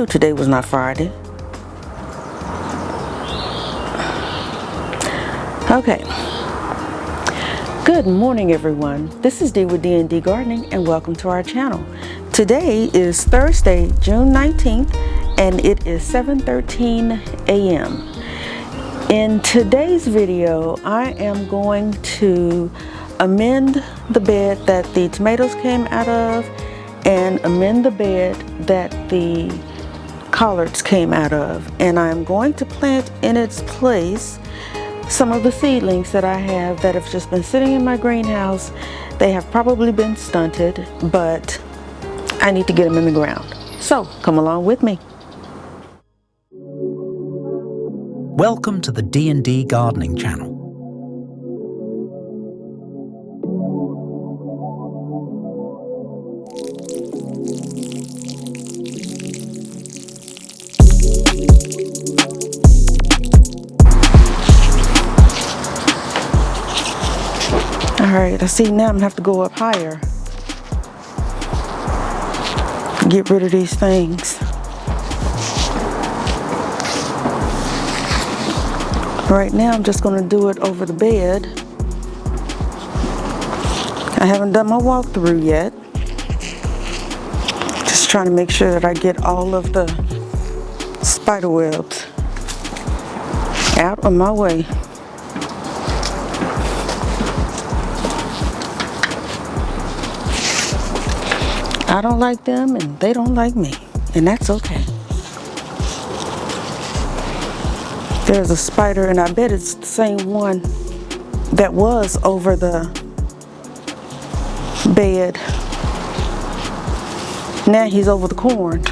today was not Friday. Okay. Good morning, everyone. This is Dee with D&D Gardening, and welcome to our channel. Today is Thursday, June 19th, and it is 7:13 a.m. In today's video, I am going to amend the bed that the tomatoes came out of and amend the bed that the collards came out of. And I'm going to plant in its place some of the seedlings that I have that have just been sitting in my greenhouse. They have probably been stunted, but I need to get them in the ground. So come along with me. Welcome to the D&D Gardening channel. Alright, I see now I'm gonna have to go up higher. Get rid of these things. Right now I'm just gonna do it over the bed. I haven't done my walkthrough yet. Just trying to make sure that I get all of the spider webs out of my way. I don't like them and they don't like me, and that's okay. There's a spider, and I bet it's the same one that was over the bed. Now he's over the corn.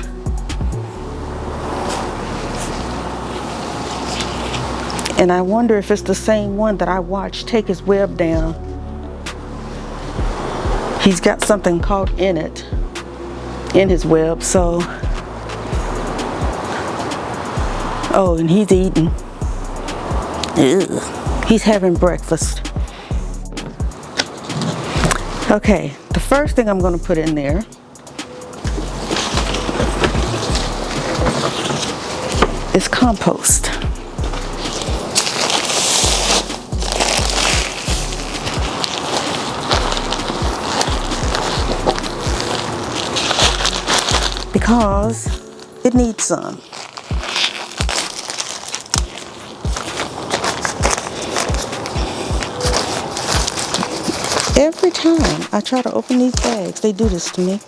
And I wonder if it's the same one that I watched take his web down. He's got something caught in it, in his web, so. Oh, and he's eating. Ew. He's having breakfast. Okay, the first thing I'm going to put in there is compost. Because it needs some. Every time I try to open these bags, they do this to me.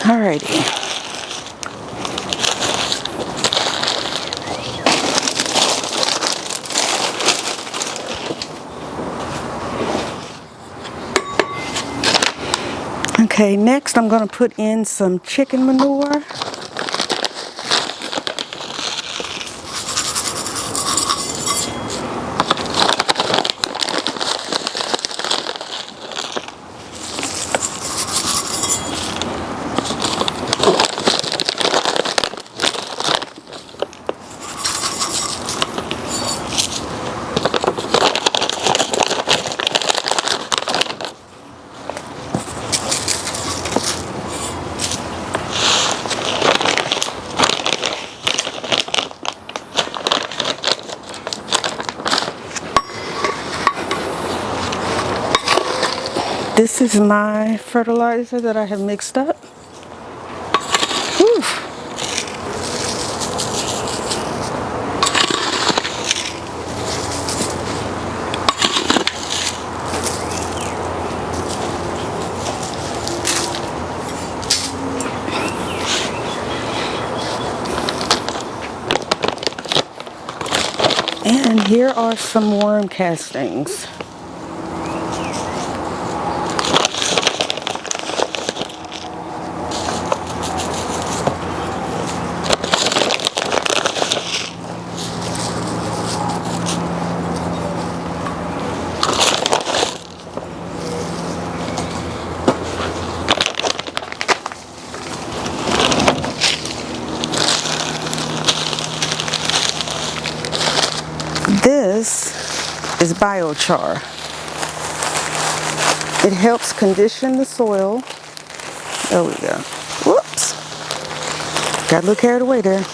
Alrighty. Okay, next I'm going to put in some chicken manure. This is my fertilizer that I have mixed up. Whew. And here are some worm castings. This is biochar. It helps condition the soil. There we go. Whoops. Got a little carried away there.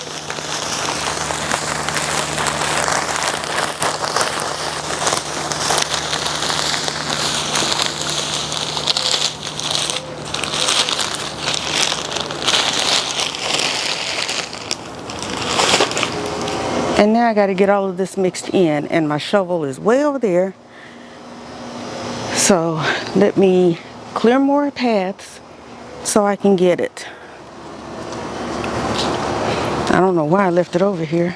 And now I got to get all of this mixed in, and my shovel is way over there. So let me clear more paths so I can get it. I don't know why I left it over here.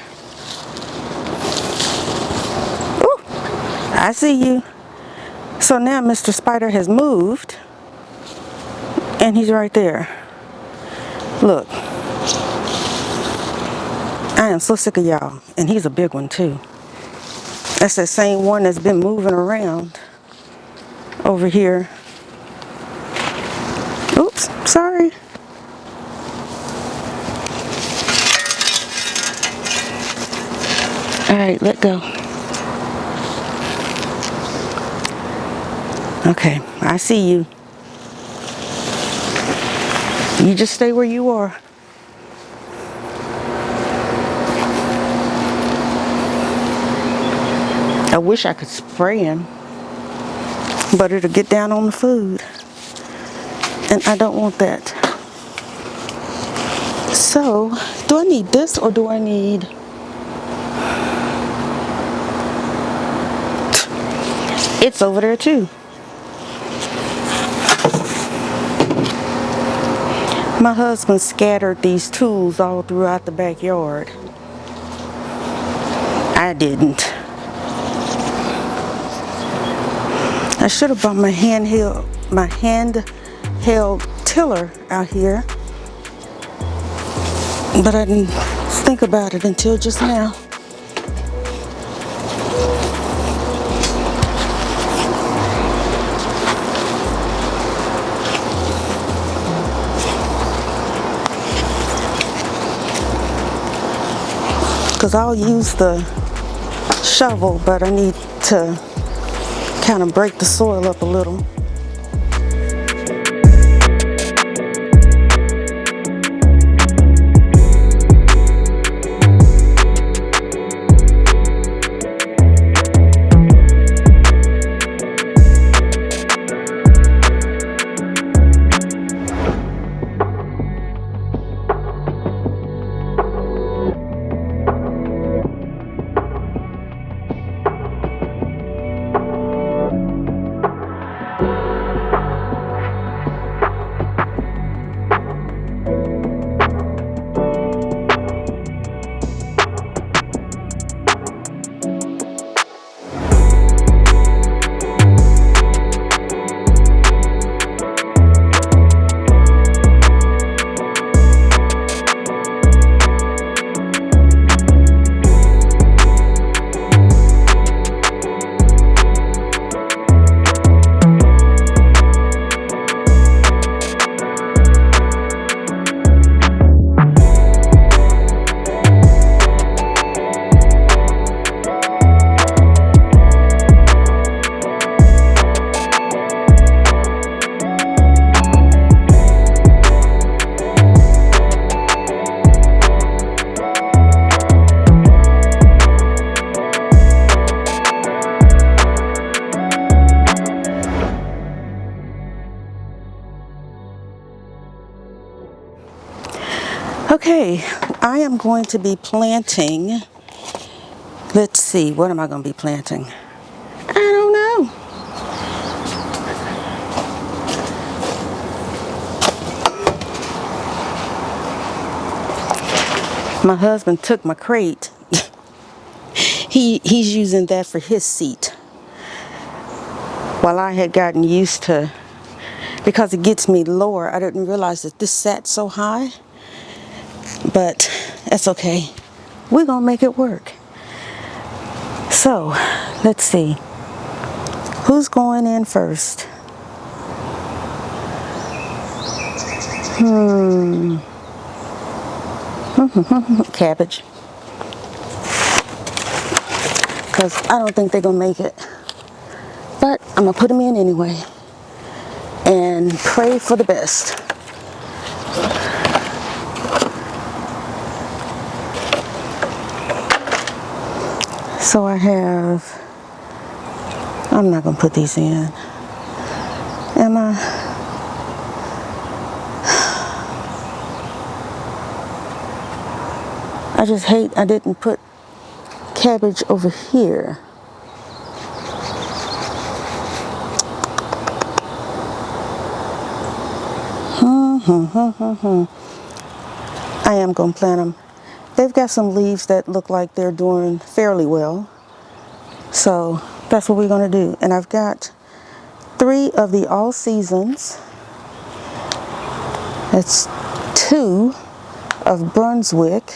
Ooh, I see you. So now Mr. Spider has moved, and he's right there. Look. I am so sick of y'all, and he's a big one too. That's that same one that's been moving around over here. Oops, sorry. All right, let go. Okay, I see you. You just stay where you are. I wish I could spray him, but it'll get down on the food, and I don't want that. So, do I need this or do I need... It's over there too. My husband scattered these tools all throughout the backyard. I didn't. I should have brought my handheld tiller out here, but I didn't think about it until just now. Because I'll use the shovel, but I need to kind of break the soil up a little. Okay, I am going to be planting, let's see, what am I going to be planting? I don't know. My husband took my crate. He's using that for his seat. While I had gotten used to, because it gets me lower, I didn't realize that this sat so high. But that's okay. We're going to make it work. So, let's see. Who's going in first? Cabbage. Because I don't think they're going to make it. But I'm going to put them in anyway. And pray for the best. So I have, I'm not going to put these in. Am I? I just hate I didn't put cabbage over here. I am going to plant them. They've got some leaves that look like they're doing fairly well. So that's what we're going to do. And I've got 3 of the all seasons. That's 2 of Brunswick.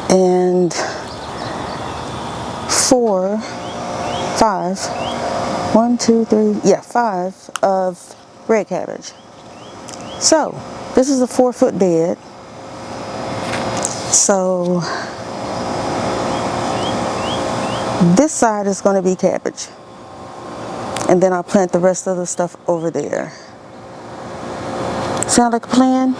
And 4, 5, 1, 2, 3, yeah, 5 of red cabbage. So this is a 4-foot bed. So this side is going to be cabbage. And then I'll plant the rest of the stuff over there. Sound like a plan?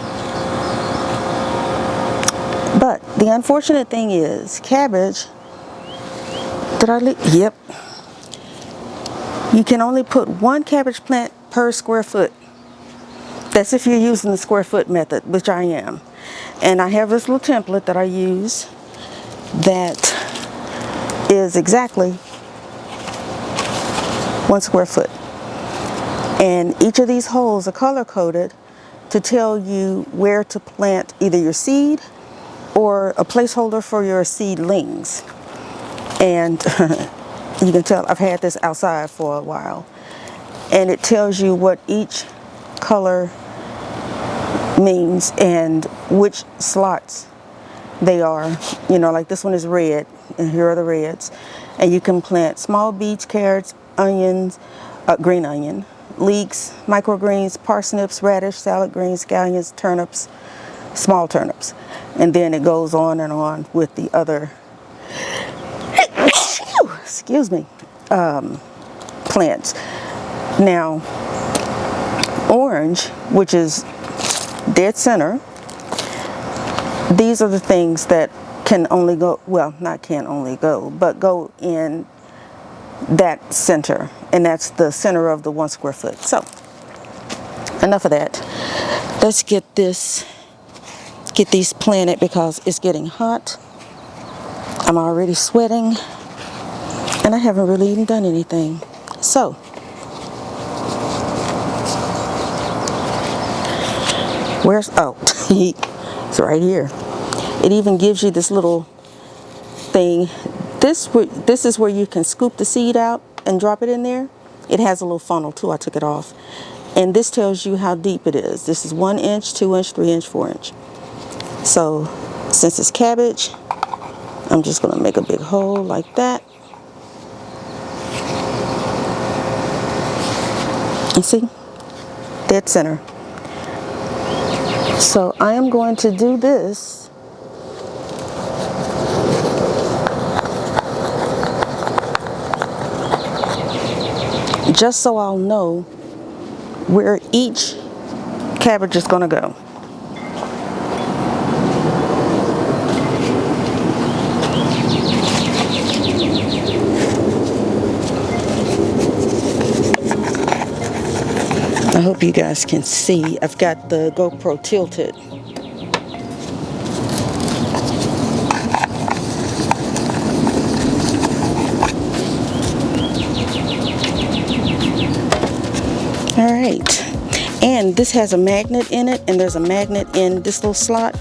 But the unfortunate thing is, cabbage, did I leave? Yep. You can only put 1 cabbage plant per square foot. That's if you're using the square foot method, which I am. And I have this little template that I use that is exactly 1 square foot. And each of these holes are color coded to tell you where to plant either your seed or a placeholder for your seedlings. And you can tell I've had this outside for a while. And it tells you what each color means and which slots they are. You know, like this one is red, and here are the reds. And you can plant small beets, carrots, onions, green onion, leeks, microgreens, parsnips, radish, salad greens, scallions, turnips, small turnips. And then it goes on and on with the other, excuse me, plants. Now, orange, which is dead center, these are the things that can only go, well, not can only go, but go in that center. And that's the center of the 1 square foot. So, enough of that. Let's get these planted because it's getting hot. I'm already sweating. And I haven't really even done anything. So, where's, oh, it's right here. It even gives you this little thing. This is where you can scoop the seed out and drop it in there. It has a little funnel too. I took it off. And this tells you how deep it is. This is 1 inch, 2 inch, 3 inch, 4 inch. So since it's cabbage, I'm just going to make a big hole like that. You see? Dead center. So I am going to do this just so I'll know where each cabbage is going to go. I hope you guys can see. I've got the GoPro tilted. right. And this has a magnet in it, and there's a magnet in this little slot,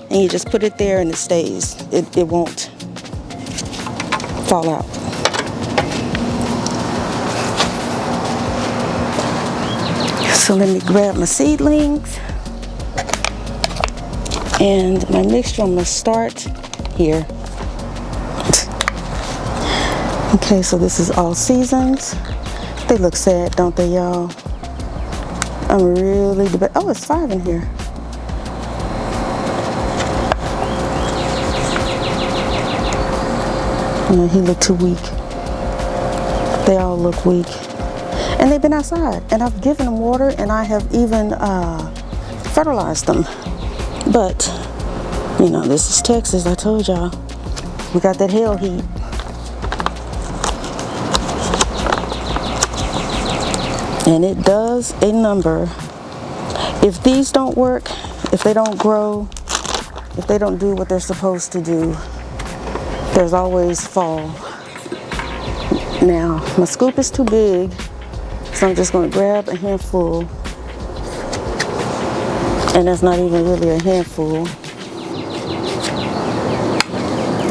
and you just put it there and it stays. It won't fall out. So let me grab my seedlings, and my mixture, I'm going to start here. Okay, so this is all seasons. They look sad, don't they, y'all? I'm really debating. Oh, it's 5 in here. Yeah, he looked too weak. They all look weak. And they've been outside, and I've given them water, and I have even fertilized them. But, you know, this is Texas, I told y'all. We got that hell heat. And it does a number. If these don't work, if they don't grow, if they don't do what they're supposed to do, there's always fall. Now, my scoop is too big, so I'm just going to grab a handful. And that's not even really a handful.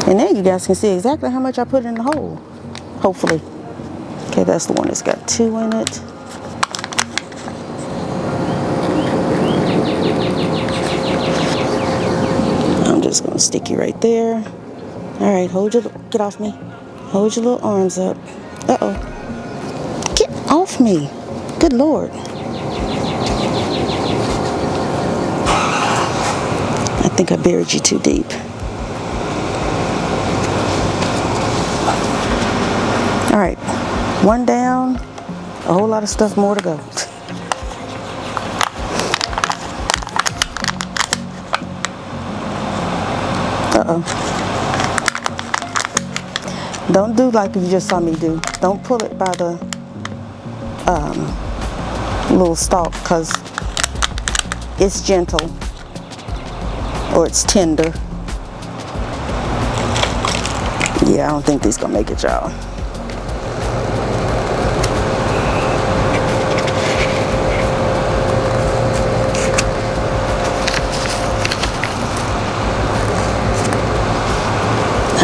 And then you guys can see exactly how much I put in the hole, hopefully. Okay, that's the one that's got 2 in it. Just gonna stick you right there. All right, get off me. Hold your little arms up. Uh-oh. Get off me. Good Lord. I think I buried you too deep. All right, 1 down, a whole lot of stuff more to go. Uh-oh. Don't do like you just saw me do. Don't pull it by the little stalk, because it's gentle or it's tender. Yeah, I don't think these gonna make it, y'all.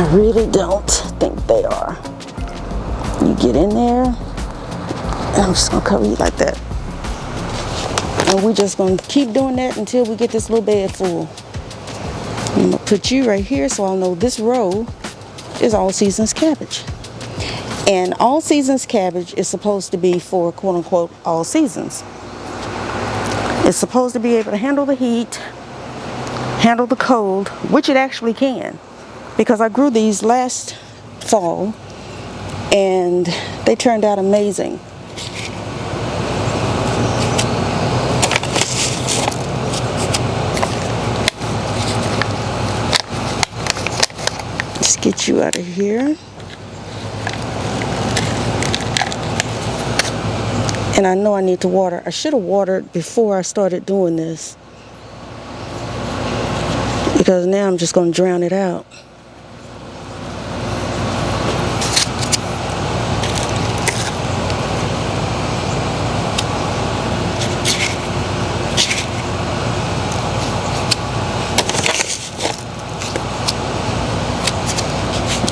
I really don't think they are. You get in there, and I'm just gonna cover you like that. And we're just gonna keep doing that until we get this little bed full. I'm gonna put you right here so I'll know this row is all seasons cabbage. And all seasons cabbage is supposed to be for quote unquote all seasons. It's supposed to be able to handle the heat, handle the cold, which it actually can. Because I grew these last fall and they turned out amazing. Let's get you out of here. And I know I need to water. I should have watered before I started doing this, because now I'm just going to drown it out.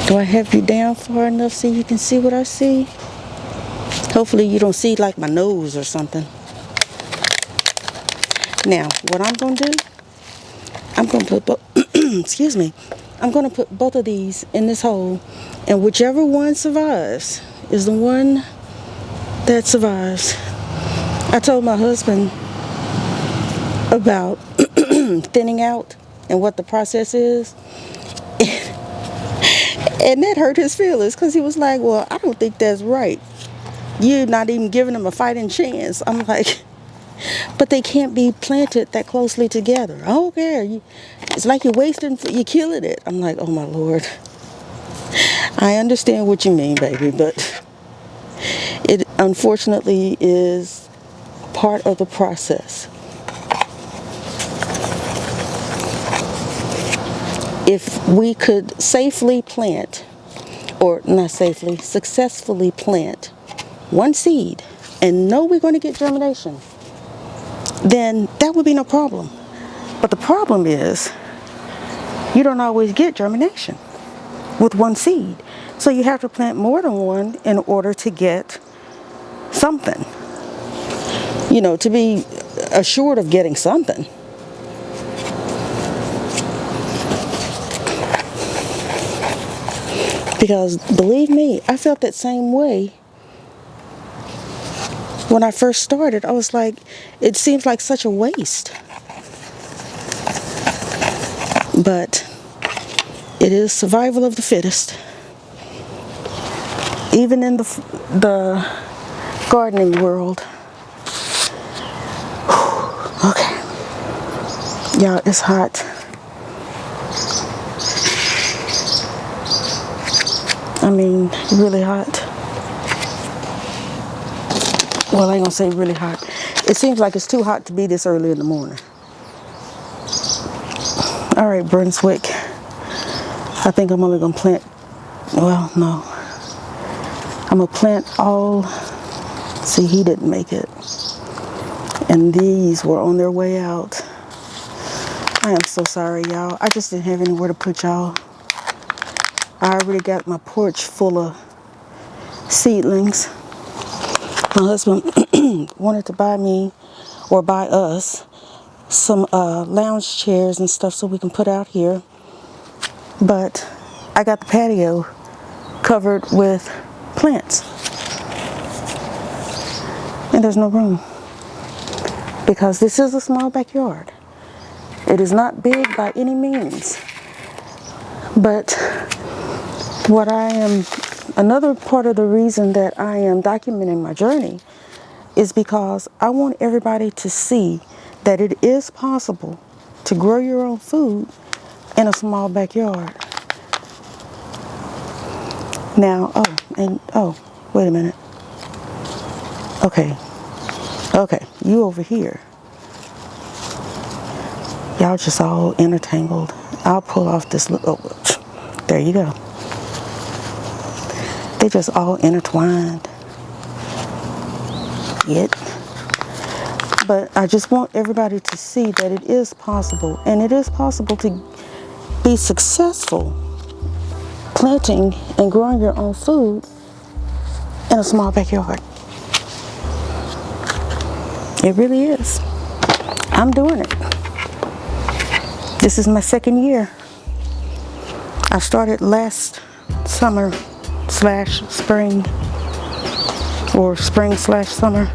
Do I have you down far enough so you can see what I see? Hopefully you don't see like my nose or something. Now, what I'm going to do, I'm going to put, excuse me, I'm going to put both of these in this hole, and whichever one survives is the one that survives. I told my husband about thinning out and what the process is. And that hurt his feelings, because he was like, well, I don't think that's right. You're not even giving them a fighting chance. I'm like, but they can't be planted that closely together. I don't care. It's like you're wasting, you're killing it. I'm like, oh my Lord. I understand what you mean, baby, but it unfortunately is part of the process. If we could safely plant, or not safely, successfully plant one seed and know we're going to get germination, then that would be no problem. But the problem is you don't always get germination with one seed. So you have to plant more than one in order to get something, to be assured of getting something. Because believe me, I felt that same way when I first started. I was like, it seems like such a waste. But it is survival of the fittest. Even in the gardening world. Okay. Y'all, it's hot. I mean, really hot. Well, I ain't gonna say really hot. It seems like it's too hot to be this early in the morning. All right, Brunswick. I think I'm only gonna plant, well, no. I'm gonna plant all, see, he didn't make it. And these were on their way out. I am so sorry, y'all. I just didn't have anywhere to put y'all. I already got my porch full of seedlings. My husband wanted to buy me, or buy us, some lounge chairs and stuff so we can put out here. But I got the patio covered with plants. And there's no room. Because this is a small backyard. It is not big by any means. But another part of the reason that I am documenting my journey is because I want everybody to see that it is possible to grow your own food in a small backyard. Now, wait a minute. Okay, you over here. Y'all just all intertangled. I'll pull off this there you go. They just all intertwined. But I just want everybody to see that it is possible, and it is possible to be successful planting and growing your own food in a small backyard. It really is. I'm doing it. This is my second year. I started last summer / spring, or spring / summer.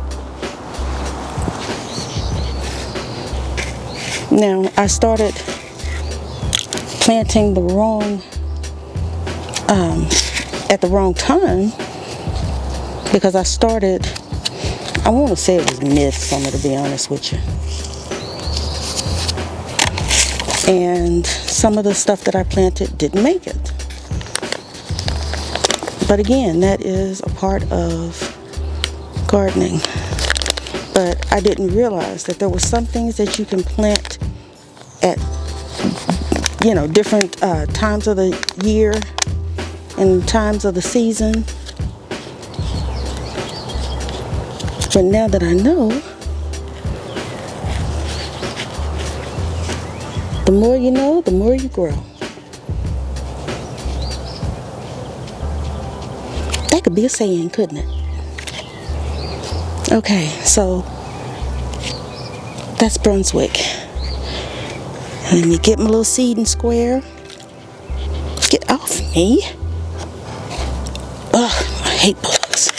Now, I started planting at the wrong time, because I want to say it was midsummer, to be honest with you. And some of the stuff that I planted didn't make it. But again, that is a part of gardening. But I didn't realize that there were some things that you can plant at, different times of the year and times of the season. But now that I know, the more you know, the more you grow. That could be a saying, couldn't it? Okay, so that's Brunswick. Let me get my little seeding square. Get off me. Ugh, I hate bugs.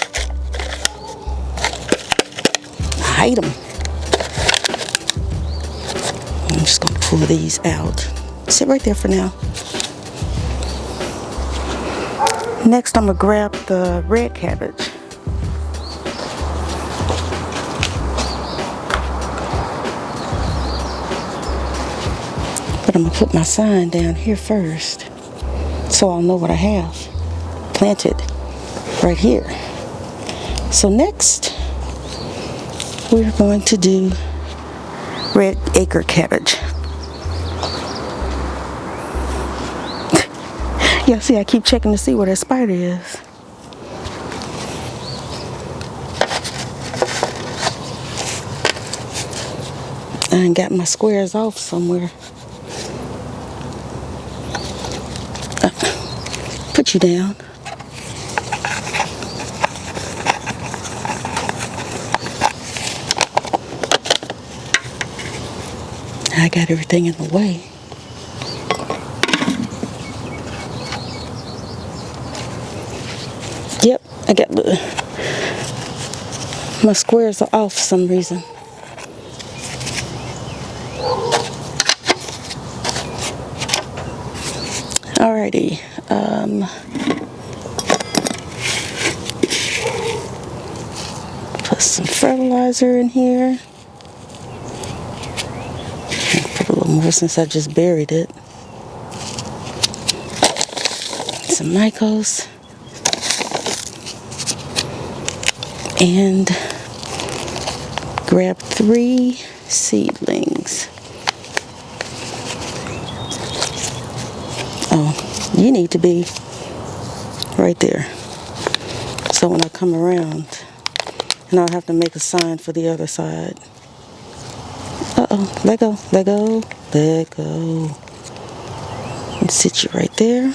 I hate them. I'm just going to pull these out. Sit right there for now. Next, I'm going to grab the red cabbage. But I'm going to put my sign down here first, so I'll know what I have planted right here. So next, we're going to do red acre cabbage. Yeah, see, I keep checking to see where that spider is. I got my squares off somewhere. Put you down. I got everything in the way. Yep, I got my squares are off for some reason. Alrighty. Put some fertilizer in here. Put a little more since I just buried it. Some Nycos. And grab 3 seedlings. Oh, you need to be right there. So when I come around, and I'll have to make a sign for the other side. Uh-oh, let go, let go, let go. And sit you right there.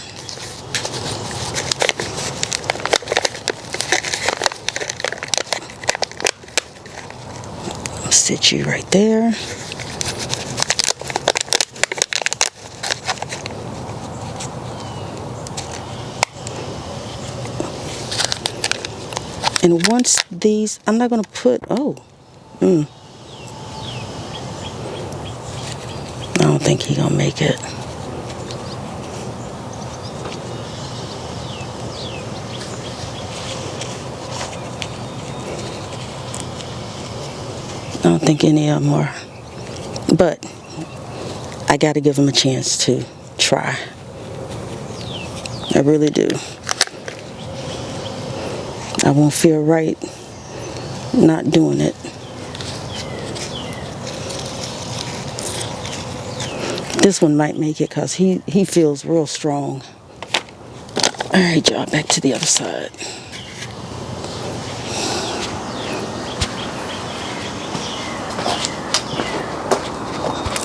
Sit you right there. And once these, I'm not going to put, I don't think he's going to make it. I don't think any of them are. But I got to give him a chance to try. I really do. I won't feel right not doing it. This one might make it because he feels real strong. All right, y'all, back to the other side.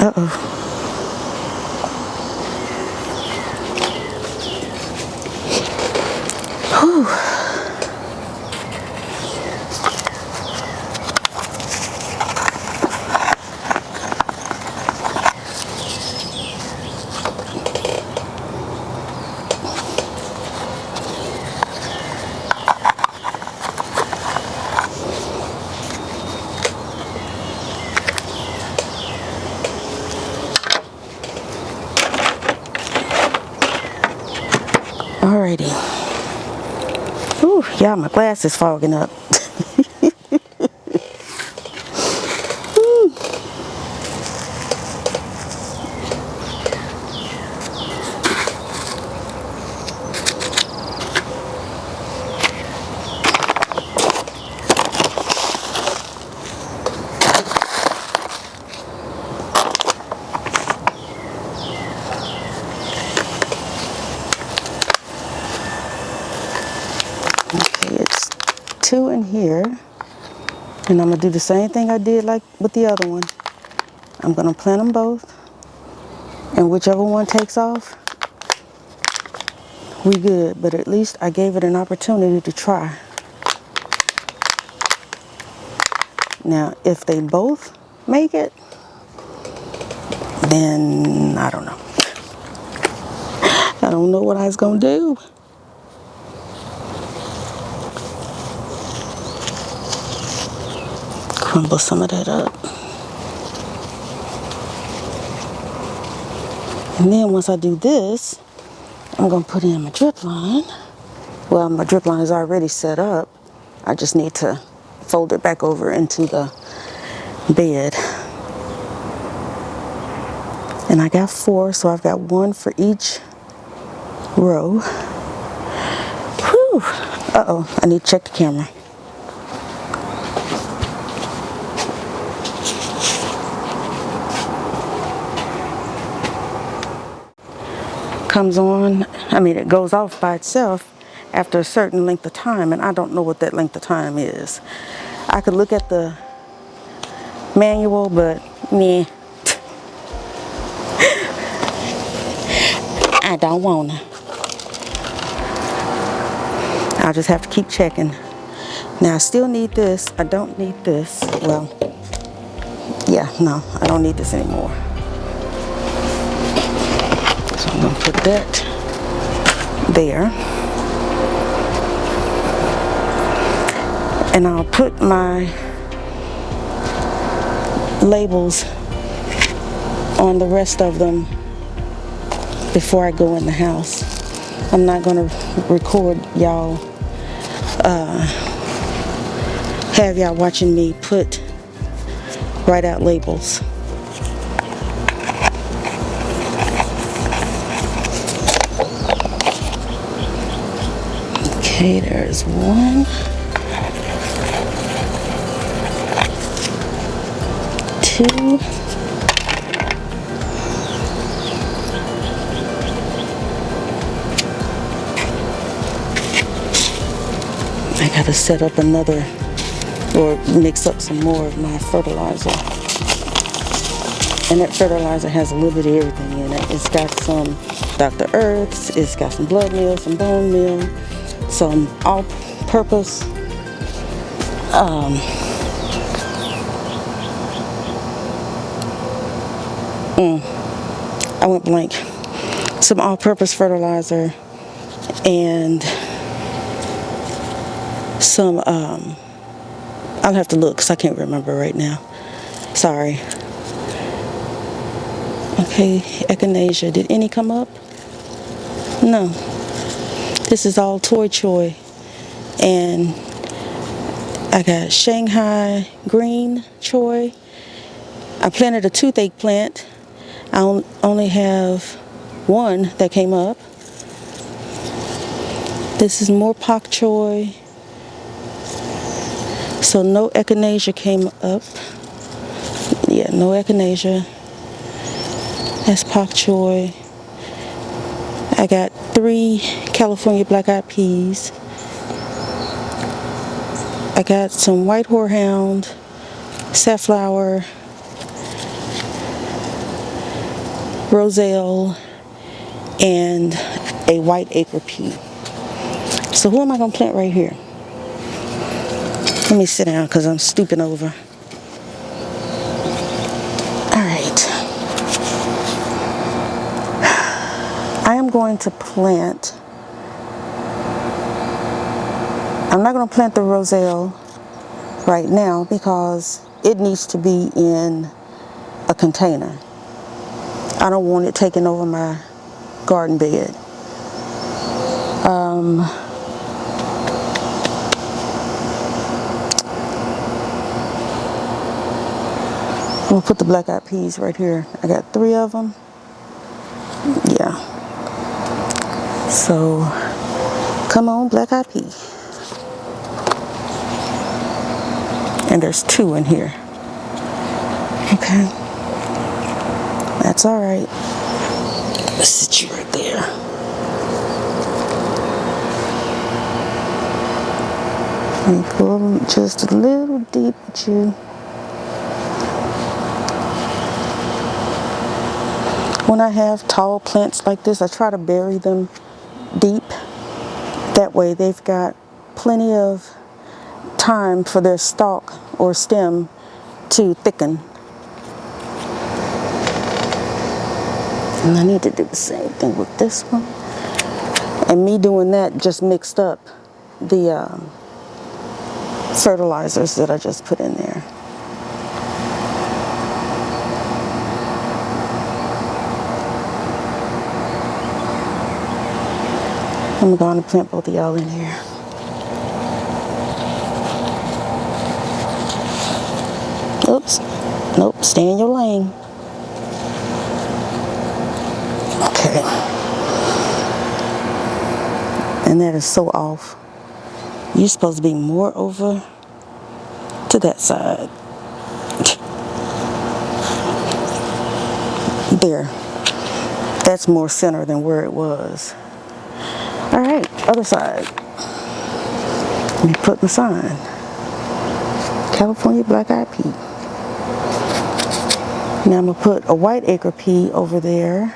Uh-oh. Whew. Alrighty. Whew, y'all, my glass is fogging up. Okay, it's 2 in here. And I'm going to do the same thing I did like with the other one. I'm going to plant them both. And whichever one takes off, we good. But at least I gave it an opportunity to try. Now, if they both make it, then I don't know. I don't know what I was going to do. Crumble some of that up. And then once I do this, I'm going to put in my drip line. Well, my drip line is already set up. I just need to fold it back over into the bed. And I got 4, so I've got 1 for each row. Whew. Uh-oh, I need to check the camera. Comes on, it goes off by itself after a certain length of time, and I don't know what that length of time is. I could look at the manual, but Meh. I don't wanna. I'll just have to keep checking. Now I still need this. I don't need this. Well, yeah, no, I don't need this anymore. So I'm gonna put that there. And I'll put my labels on the rest of them before I go in the house. I'm not gonna record y'all, have y'all watching me write out labels. Okay, there's one. 2. I gotta set up another, or mix up some more of my fertilizer. And that fertilizer has a little bit of everything in it. It's got some Dr. Earths, it's got some blood meal, some bone meal, some all-purpose I went blank. Some all-purpose fertilizer and some, I'll have to look because I can't remember right now. Sorry. Okay, echinacea. Did any come up? No. This is all toy choy. And I got Shanghai green choy. I planted a toothache plant. I only have one that came up. This is more pak choy. So no echinacea came up. Yeah, no echinacea. That's pak choy. I got 3 California black-eyed peas. I got some white horehound, safflower, roselle, and a white acre pea. So who am I going to plant right here? Let me sit down because I'm stooping over. All right. I am going to plant, I'm not going to plant the roselle right now because it needs to be in a container. I don't want it taking over my garden bed. I'm going to put the black-eyed peas right here. I got 3 of them. Yeah. So, come on, black-eyed pea. And there's 2 in here. Okay. That's all right. Let's sit you right there. Let me pull them just a little deep with you. When I have tall plants like this, I try to bury them deep. That way they've got plenty of time for their stalk or stem to thicken. And I need to do the same thing with this one. And me doing that just mixed up the fertilizers that I just put in there. I'm going to plant both of y'all in here. Oops. Nope, stay in your lane. Okay. And that is so off. You're supposed to be more over to that side. There. That's more center than where it was. All right, other side. Let me put my sign. California black-eyed pea. Now I'm going to put a white acre pea over there.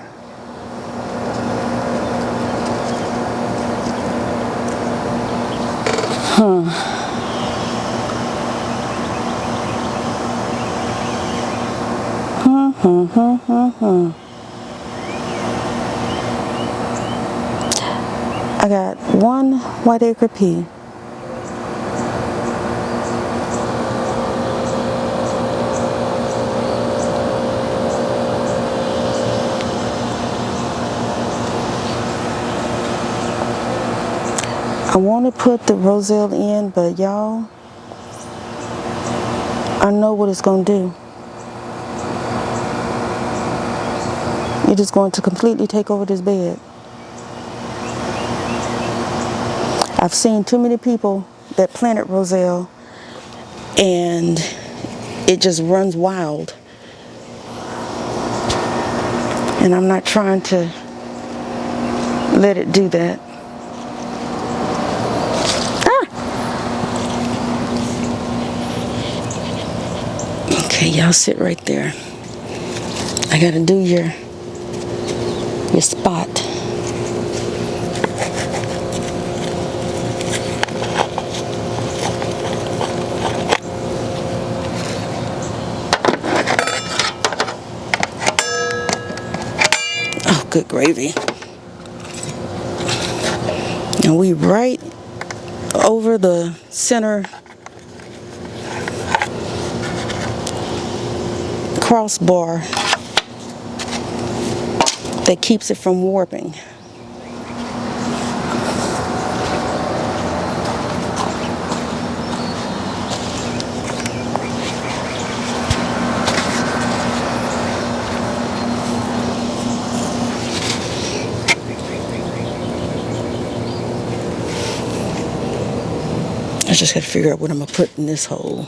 I got one white acre pea. I want to put the roselle in, but y'all, I know what it's going to do. It is going to completely take over this bed. I've seen too many people that planted roselle and it just runs wild. And I'm not trying to let it do that. Okay, y'all sit right there. I gotta do your spot. Oh, good gravy. And we right over the center crossbar that keeps it from warping. I just got to figure out what I'm going to put in this hole.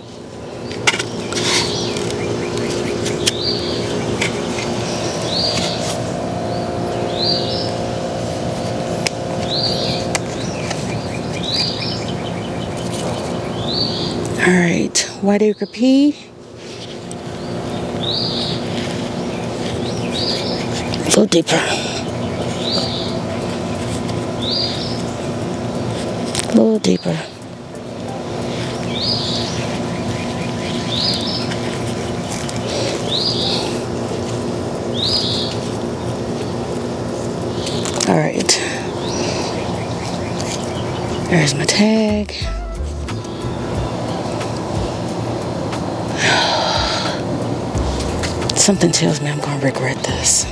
All right, white acre pea. A little deeper. A little deeper. All right. There's my tag. Something tells me I'm going to regret this.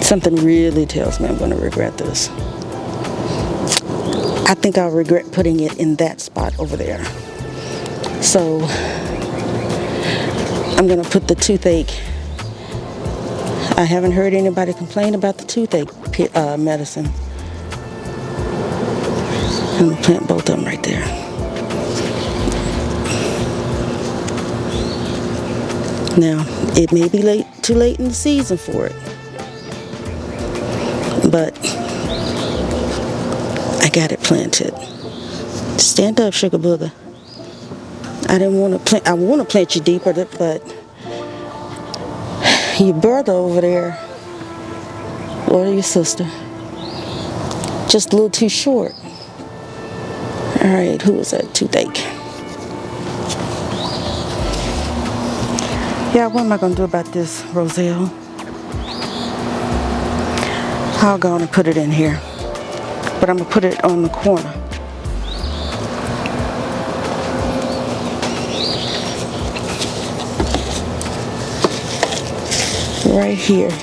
Something really tells me I'm going to regret this. I think I'll regret putting it in that spot over there. So I'm going to put the toothache. I haven't heard anybody complain about the toothache medicine. I'm going to plant both of them right there. Now, it may be too late in the season for it, but I got it planted. Stand up, sugar booger. I didn't want to plant. I want to plant you deeper, but your brother over there, or your sister, just a little too short. All right, who was that? Toothache. Yeah, what am I going to do about this roselle? I'll go and put it in here. But I'm going to put it on the corner. Right here.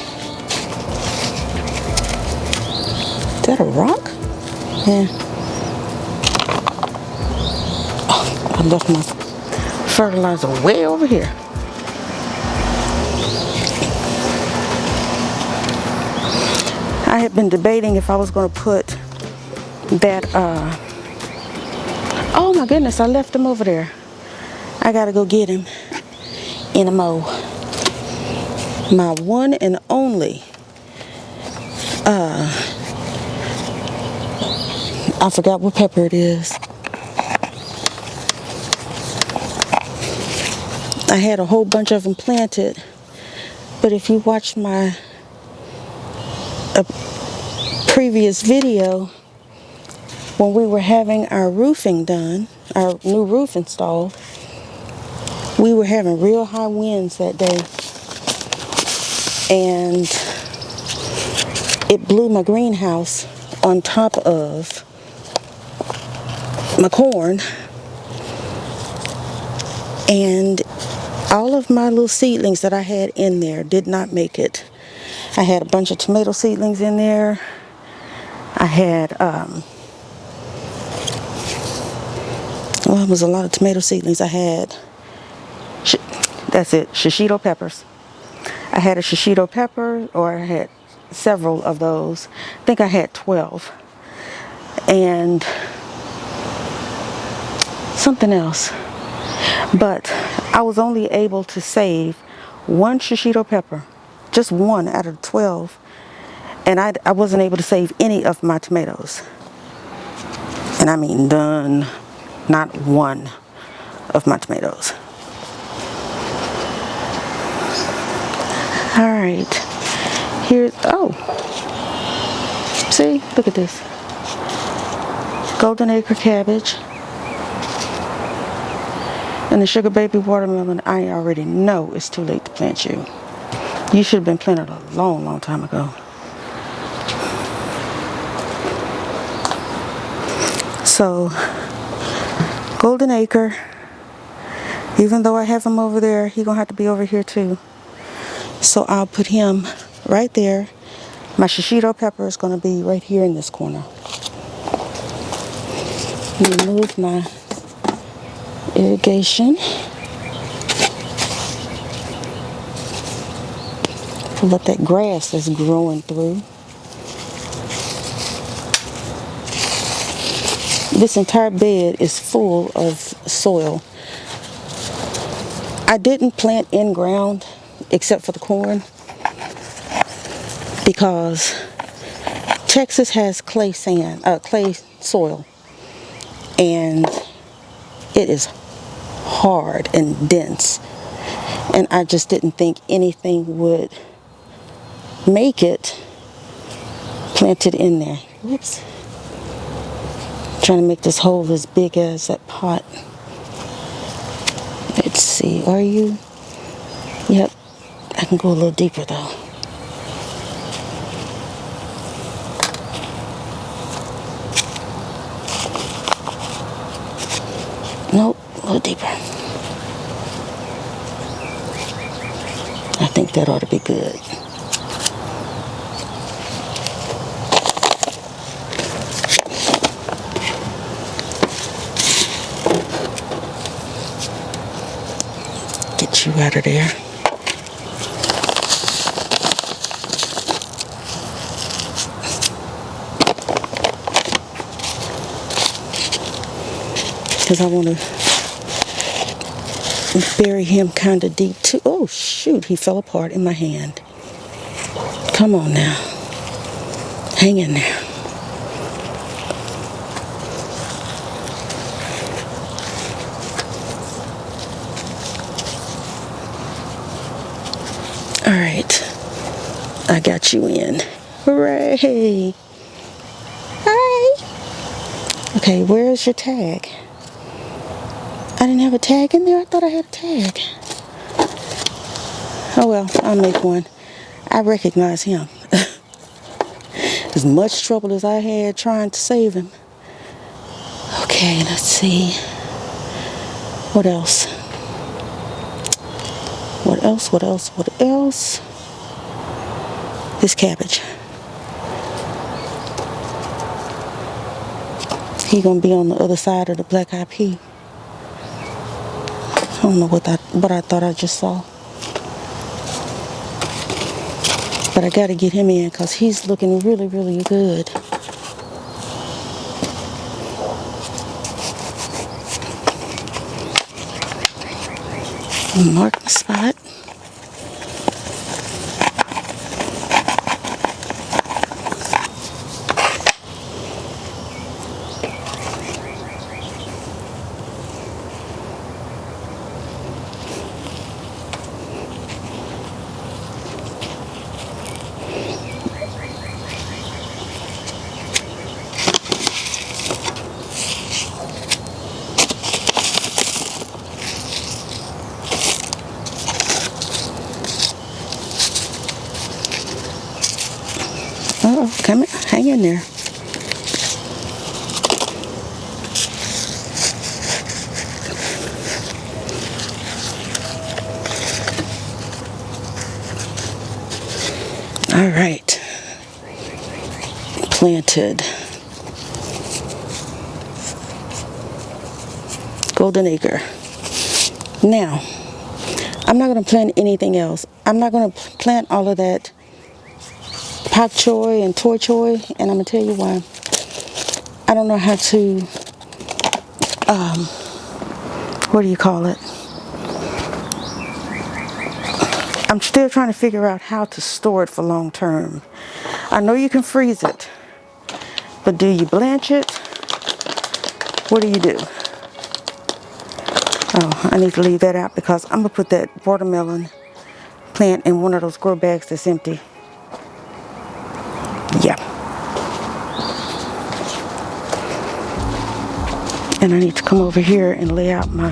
Is that a rock? Yeah. Oh, I left my fertilizer way over here. I had been debating if I was going to put that, oh my goodness, I left him over there. I got to go get him in a mo. My one and only, I forgot what pepper it is. I had a whole bunch of them planted, but if you watch my previous video, when we were having our roofing done, our new roof installed, we were having real high winds that day, and it blew my greenhouse on top of my corn, and all of my little seedlings that I had in there did not make it. I had a bunch of tomato seedlings in there. I had, well, it was a lot of tomato seedlings. I had, that's it, shishito peppers. I had a shishito pepper, or I had several of those. I think I had 12. And something else. But I was only able to save one shishito pepper, just one out of 12. And I wasn't able to save any of my tomatoes. And I mean none, not one of my tomatoes. All right, here's, oh, see, look at this. Golden acre cabbage. And the sugar baby watermelon, I already know it's too late to plant you. You should have been planted a long, long time ago. So, golden acre, even though I have him over there, he's going to have to be over here too. So I'll put him right there. My shishito pepper is going to be right here in this corner. Remove my irrigation. Pull up that grass that's growing through. This entire bed is full of soil. I didn't plant in ground except for the corn because Texas has clay soil, and it is hard and dense, and I just didn't think anything would make it planted in there. Whoops. Trying to make this hole as big as that pot. Let's see, are you? Yep, I can go a little deeper though. Nope, a little deeper. I think that ought to be good. Get you out of there. Because I want to bury him kind of deep too. Oh shoot, he fell apart in my hand. Come on now. Hang in there. All right, I got you in. Hooray! Hi. Okay, where's your tag? I didn't have a tag in there. I thought I had a tag. Oh well, I'll make one. I recognize him. As much trouble as I had trying to save him. Okay, let's see. What else? What else? What else? What else? This cabbage. He gonna be on the other side of the black eyed pea. I don't know what I thought I just saw. But I gotta get him in because he's looking really, really good. Mark the spot. in there. All right. Planted. Golden acre. Now, I'm not going to plant anything else. I'm not going to plant all of that pak choy and toy choy, and I'm going to tell you why. I don't know how to, what do you call it? I'm still trying to figure out how to store it for long term. I know you can freeze it, but do you blanch it? What do you do? Oh, I need to leave that out because I'm going to put that watermelon plant in one of those grow bags that's empty. Yeah. And I need to come over here and lay out my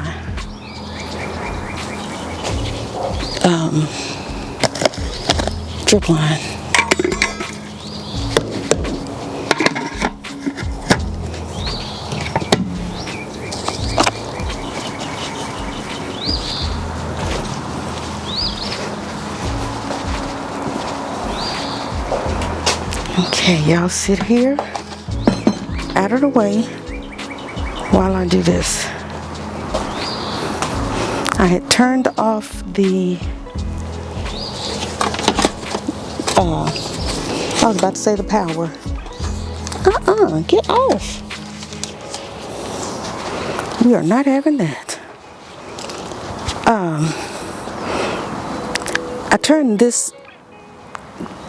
drip line. Okay, y'all sit here out of the way while I do this. I had turned off the I was about to say the power. Get off. We are not having that. I turned this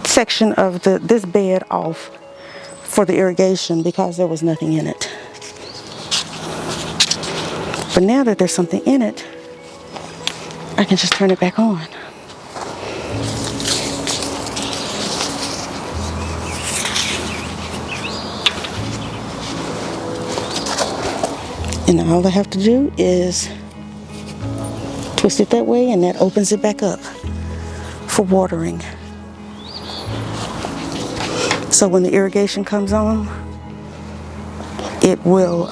section of this bed off for the irrigation because there was nothing in it. But now that there's something in it, I can just turn it back on. And all I have to do is twist it that way, and that opens it back up for watering. So when the irrigation comes on, it will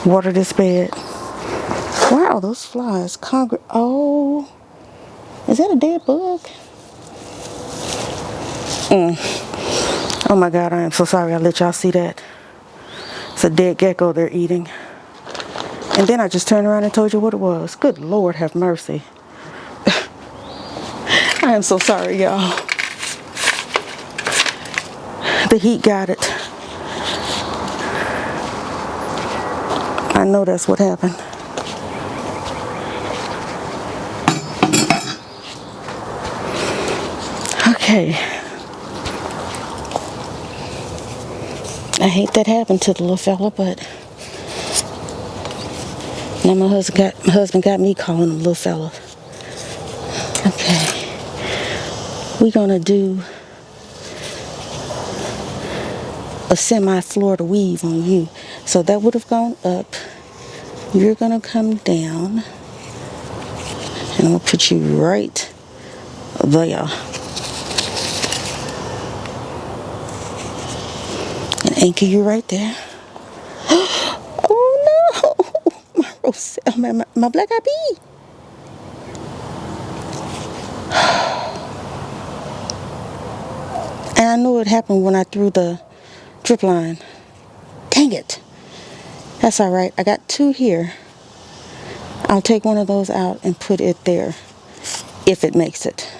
water this bed. Wow, those flies. Oh, is that a dead bug? Oh my God, I am so sorry I let y'all see that. It's a dead gecko they're eating. And then I just turned around and told you what it was. Good Lord, have mercy. I am so sorry, y'all. The heat got it. I know that's what happened. Okay. I hate that happened to the little fella, but now my husband got me calling him little fella. Okay. We're gonna do a semi-Florida weave on you. So that would have gone up. You're gonna come down, and I'm gonna put you right there. And anchor you right there. Oh no! My Roselle, my black-eyed pea. And I knew it happened when I threw the drip line. Dang it. That's all right. I got two here. I'll take one of those out and put it there if it makes it.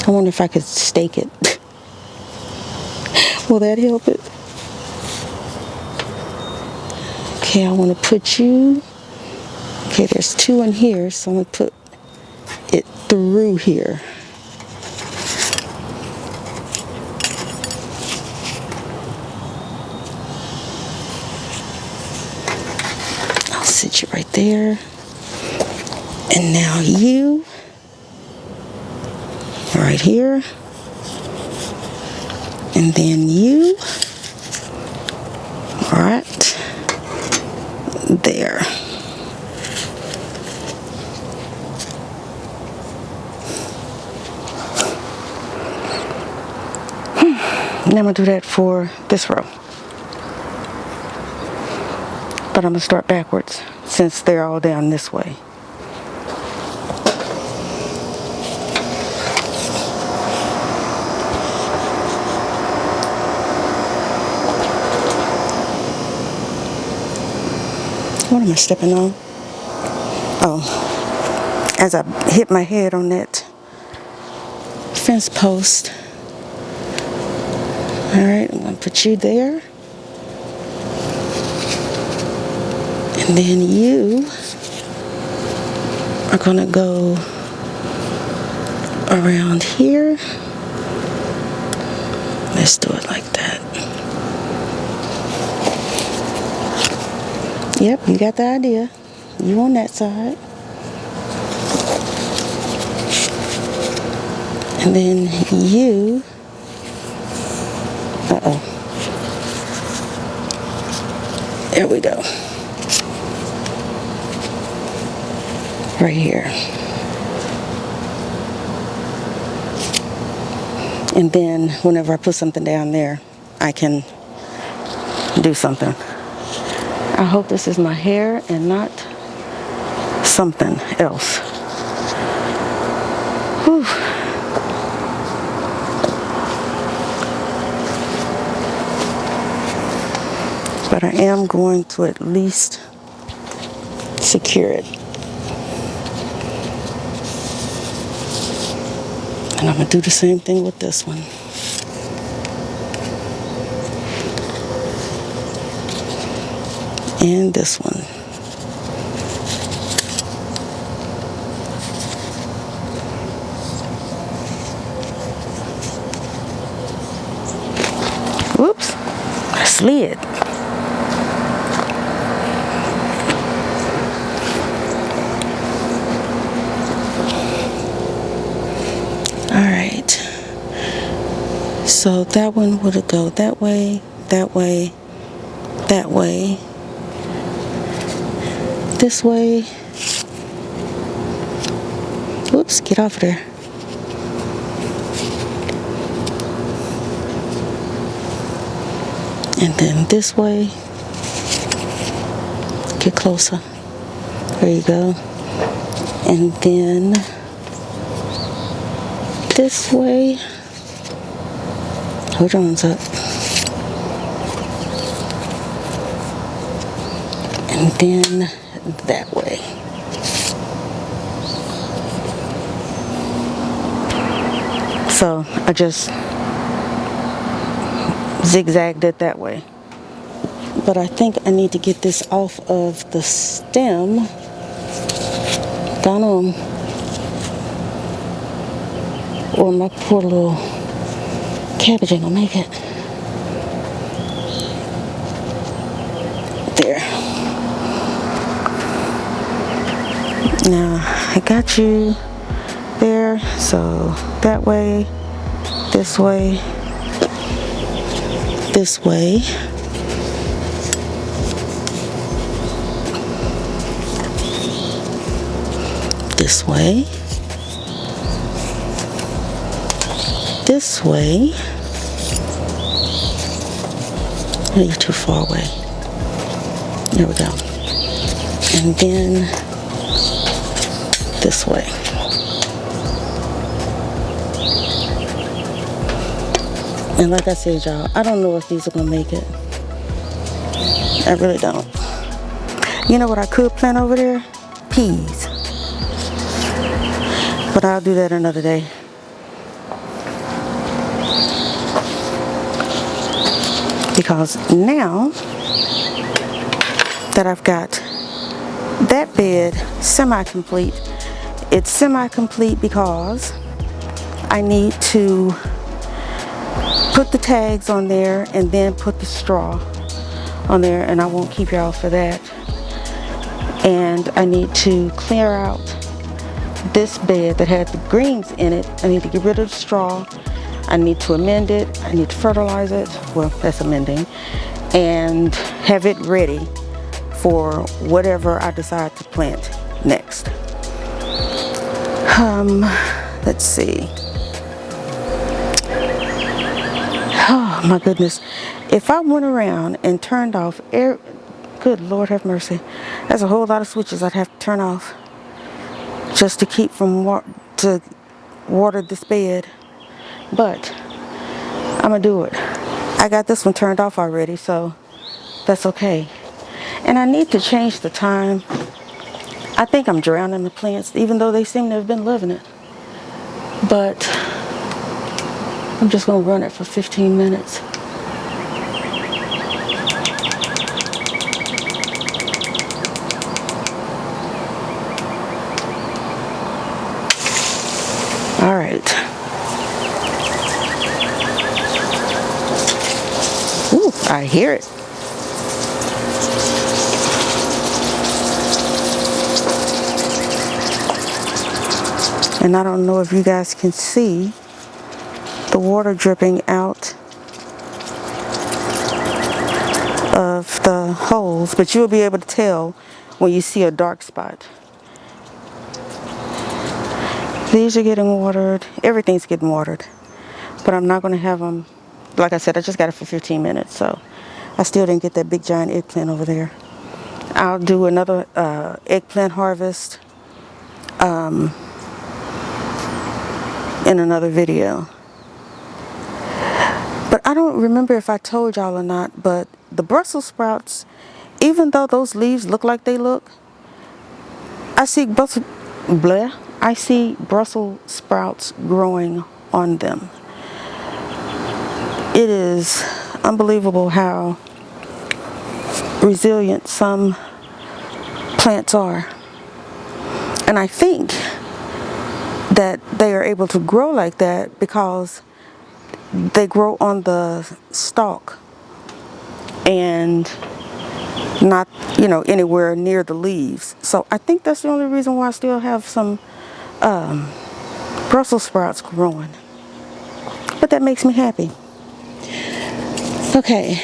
I wonder if I could stake it. Will that help it? Okay, I want to put you. Okay, there's two in here, so I'm going to put it through here. I'll sit you right there. And now you right here. And then you right there. And I'm going to do that for this row. But I'm going to start backwards since they're all down this way. What am I stepping on? Oh, as I hit my head on that fence post. Alright, I'm going to put you there. And then you are going to go around here. Let's do it like that. Yep, you got the idea. You on that side. And then you, there we go. Right here. And then whenever I put something down there, I can do something. I hope this is my hair and not something else. Whew. But I am going to at least secure it. And I'm going to do the same thing with this one. And this one. Whoops, I slid. Alright, so that one would go that way, that way, that way, this way. Whoops, get off there. And then this way. Get closer. There you go. And then this way. Hold on up. And then that way. So I just zigzagged it that way. But I think I need to get this off of the stem. Down on. Or my poor little cabbage ain't gonna make it. There. Now I got you there, so that way, this way, this way. This way. This way. Oh, you're too far away. There we go. And then this way. And like I said, y'all, I don't know if these are gonna make it. I really don't. You know what I could plant over there? Peas. But I'll do that another day. Because now that I've got that bed semi-complete, it's semi-complete because I need to put the tags on there and then put the straw on there, and I won't keep y'all for that. And I need to clear out this bed that had the greens in it. I need to get rid of the straw. I need to amend it. I need to fertilize it. Well, that's amending. And have it ready for whatever I decide to plant next. Let's see. Oh My goodness. If I went around and turned off air, good Lord have mercy. That's a whole lot of switches I'd have to turn off just to keep from to water this bed. But I'm gonna do it. I got this one turned off already, so that's okay. And I need to change the time. I think I'm drowning the plants, even though they seem to have been loving it. But I'm just gonna run it for 15 minutes. All right. Ooh, I hear it. And I don't know if you guys can see the water dripping out of the holes, but you'll be able to tell when you see a dark spot. These are getting watered. Everything's getting watered. But I'm not going to have them, like I said, I just got it for 15 minutes, so I still didn't get that big giant eggplant over there. I'll do another eggplant harvest in another video. But I don't remember if I told y'all or not, but the Brussels sprouts, even though those leaves look like they look, I see Brussels sprouts growing on them. It is unbelievable how resilient some plants are. And I think that they are able to grow like that because they grow on the stalk and not, anywhere near the leaves. So I think that's the only reason why I still have some Brussels sprouts growing. But that makes me happy. Okay,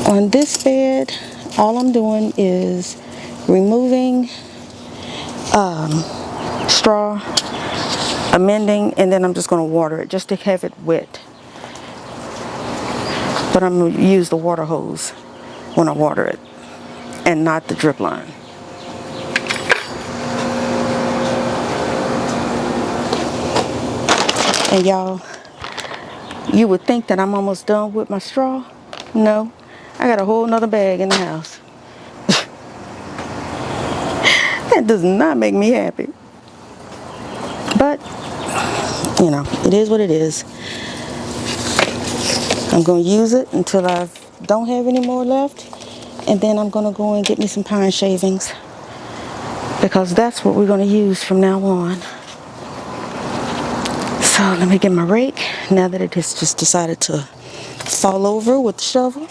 on this bed, all I'm doing is removing straw, amending, and then I'm just going to water it just to have it wet. But I'm going to use the water hose when I water it and not the drip line. And y'all, you would think that I'm almost done with my straw. No, I got a whole nother bag in the house. That does not make me happy. But, it is what it is. I'm going to use it until I don't have any more left. And then I'm going to go and get me some pine shavings, because that's what we're going to use from now on. So let me get my rake now that it has just decided to fall over with the shovel.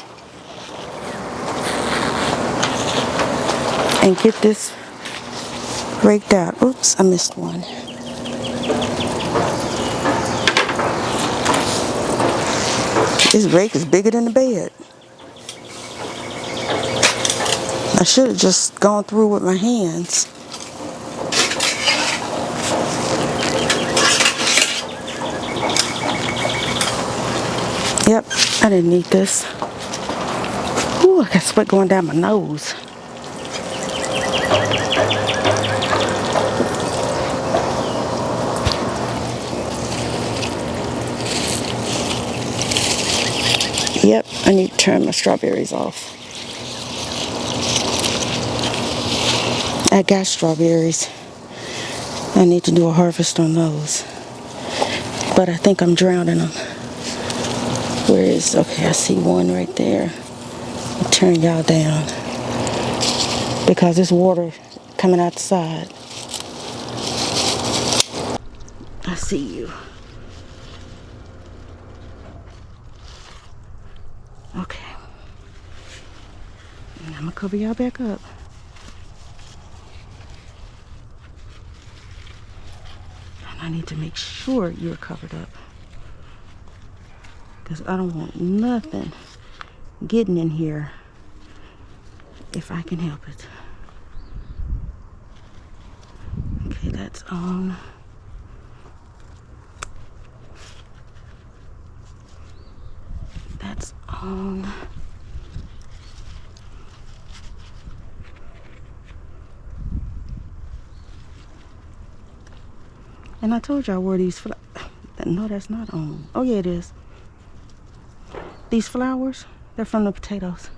And get this raked out. Oops, I missed one. This rake is bigger than the bed. I should have just gone through with my hands. Yep, I didn't need this. Ooh, I got sweat going down my nose. Yep, I need to turn my strawberries off. I got strawberries. I need to do a harvest on those. But I think I'm drowning them. Where is, okay, I see one right there. I'll turn y'all down, because there's water coming out the side. I see you. Okay. And I'm gonna cover y'all back up. And I need to make sure you're covered up, because I don't want nothing getting in here if I can help it. Okay, that's on. That's on. And I told y'all where these no, that's not on. Oh yeah, it is. These flowers, they're from the potatoes.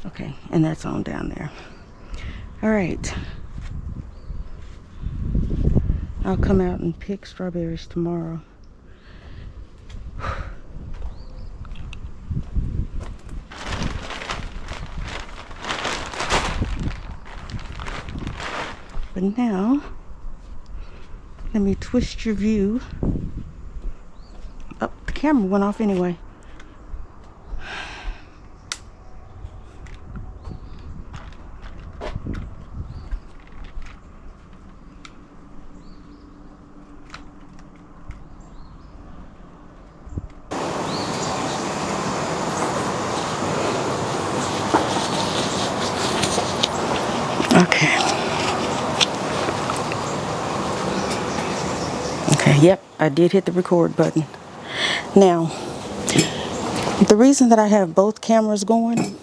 Okay, and that's on down there. All right. I'll come out and pick strawberries tomorrow. But now, let me twist your view. Oh, the camera went off anyway. Okay. Okay, yep, I did hit the record button. Now, the reason that I have both cameras going,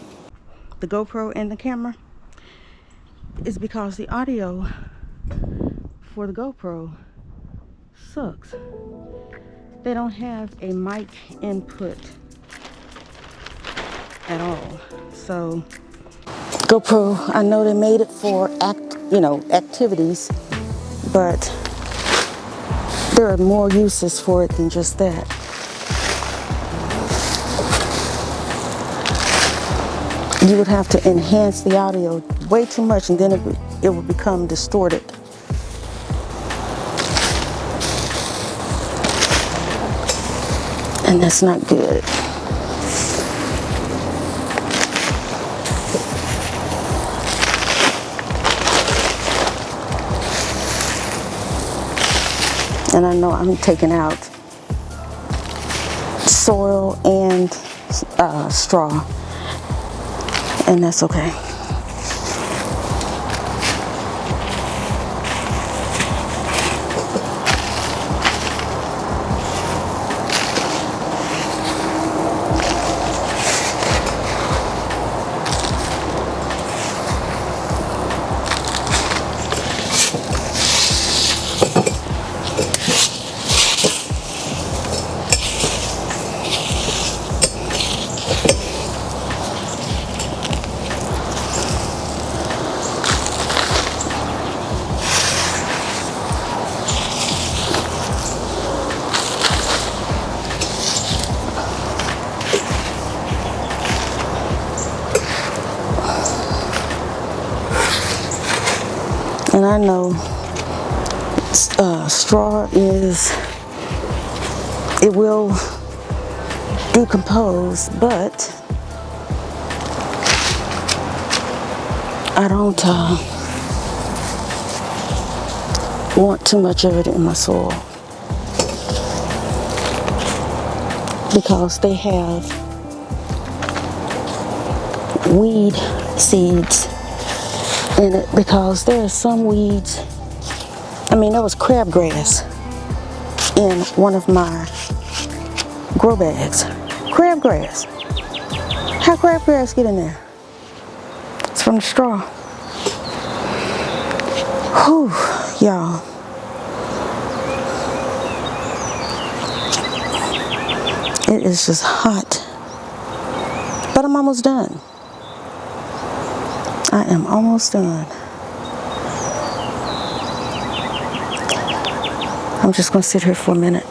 the GoPro and the camera, is because the audio for the GoPro sucks. They don't have a mic input at all. So GoPro, I know they made it for activities, but there are more uses for it than just that. You would have to enhance the audio way too much, and then it would become distorted. And that's not good. And I know I'm taking out soil and straw, and that's okay. And I know straw it will decompose, but I don't want too much of it in my soil, because they have weed seeds in it, because there are some weeds. I mean, there was crabgrass in one of my grow bags. Crabgrass. How crabgrass get in there? It's from the straw. Whew, y'all. It is just hot. But I'm almost done. I am almost done. I'm just going to sit here for a minute.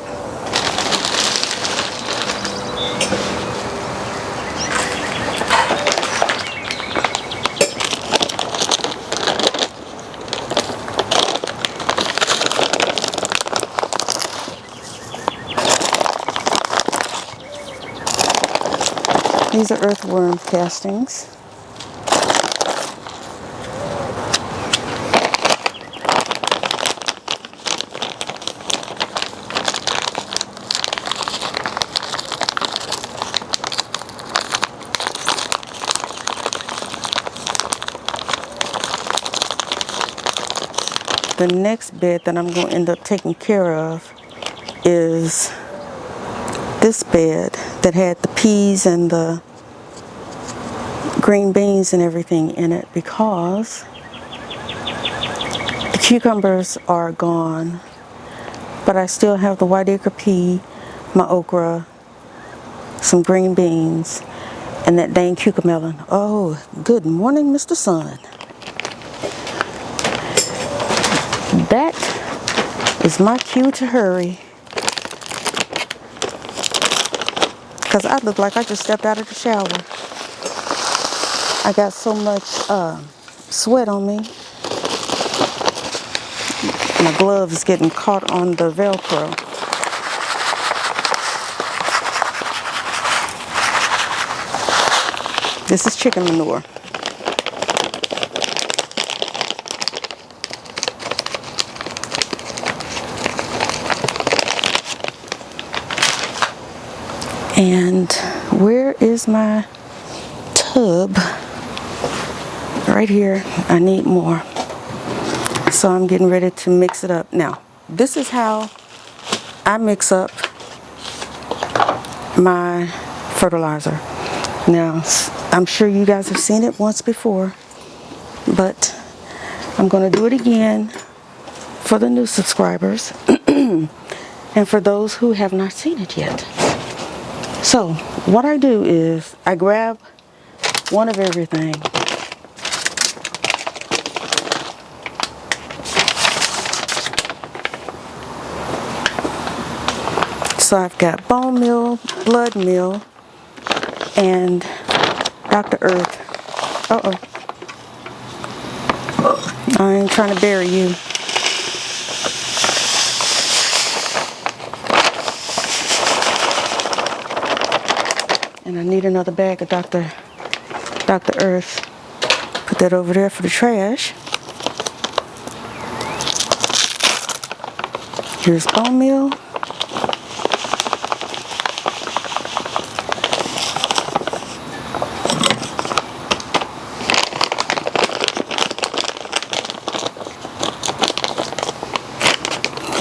These are earthworm castings. The next bed that I'm going to end up taking care of is this bed that had the peas and the green beans and everything in it because the cucumbers are gone, but I still have the white acre pea, my okra, some green beans, and that dang cucamelon. Oh, good morning, Mr. Sun. That is my cue to hurry, because I look like I just stepped out of the shower. I got so much sweat on me. My glove is getting caught on the Velcro. This is chicken manure. And where is my tub? Right here. I need more. So I'm getting ready to mix it up. Now, this is how I mix up my fertilizer. Now, I'm sure you guys have seen it once before, but I'm going to do it again for the new subscribers and for those who have not seen it yet. So, what I do is I grab one of everything. So I've got bone meal, blood meal, and Dr. Earth. Uh-oh. I ain't trying to bury you. And I need another bag of Dr. Earth. Put that over there for the trash. Here's bone meal.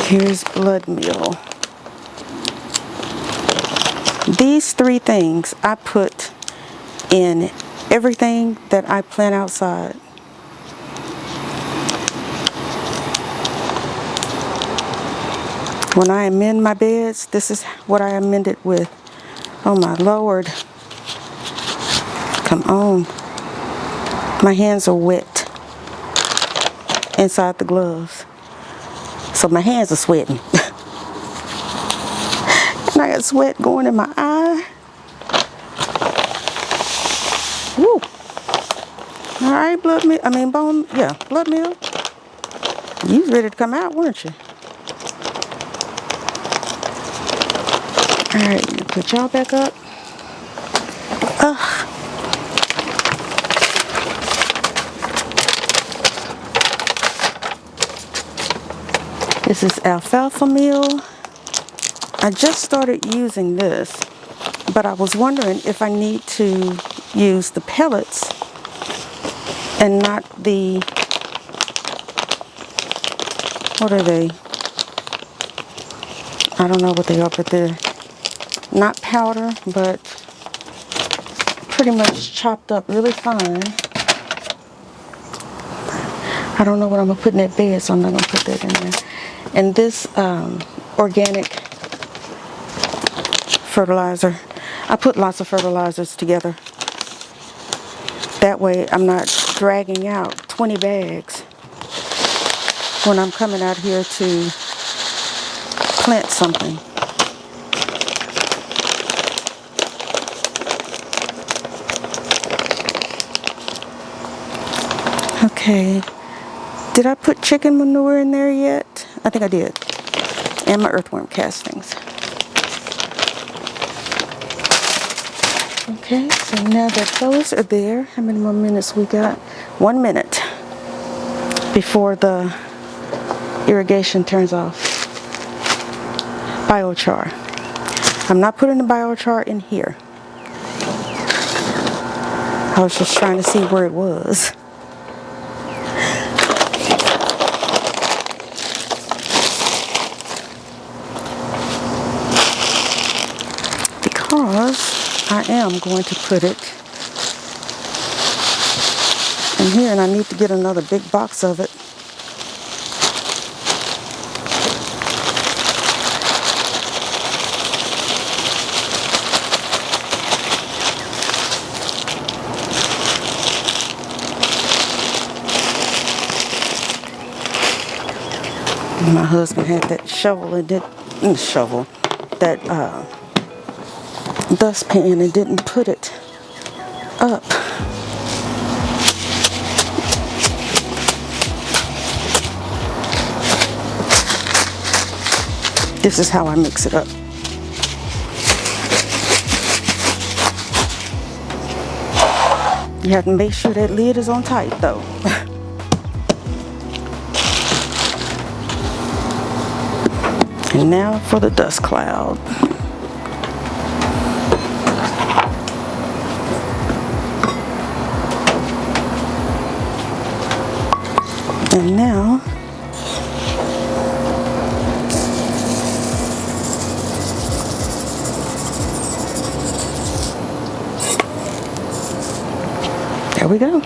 Here's blood meal. These three things I put in everything that I plant outside. When I amend my beds, this is what I amend it with. Oh my Lord. Come on. My hands are wet inside the gloves. So my hands are sweating. And I got sweat going in my eye. Woo. All right, blood meal. You was ready to come out, weren't you? All right, put y'all back up. This is alfalfa meal. I just started using this, but I was wondering if I need to use the pellets and not the, what are they? I don't know what they are, but they're not powder, but pretty much chopped up really fine. I don't know what I'm going to put in that bed, so I'm not going to put that in there. And this organic fertilizer, I put lots of fertilizers together. That way I'm not dragging out 20 bags when I'm coming out here to plant something. Okay, did I put chicken manure in there yet? I think I did. And my earthworm castings. Okay, so now that those are there, how many more minutes we got? 1 minute before the irrigation turns off. Biochar. I'm not putting the biochar in here. I was just trying to see where it was. because I am going to put it in here, and I need to get another big box of it. My husband had that shovel and that dustpan, and didn't put it up. This is how I mix it up. You have to make sure that lid is on tight though. And now for the dust cloud. And now there we go.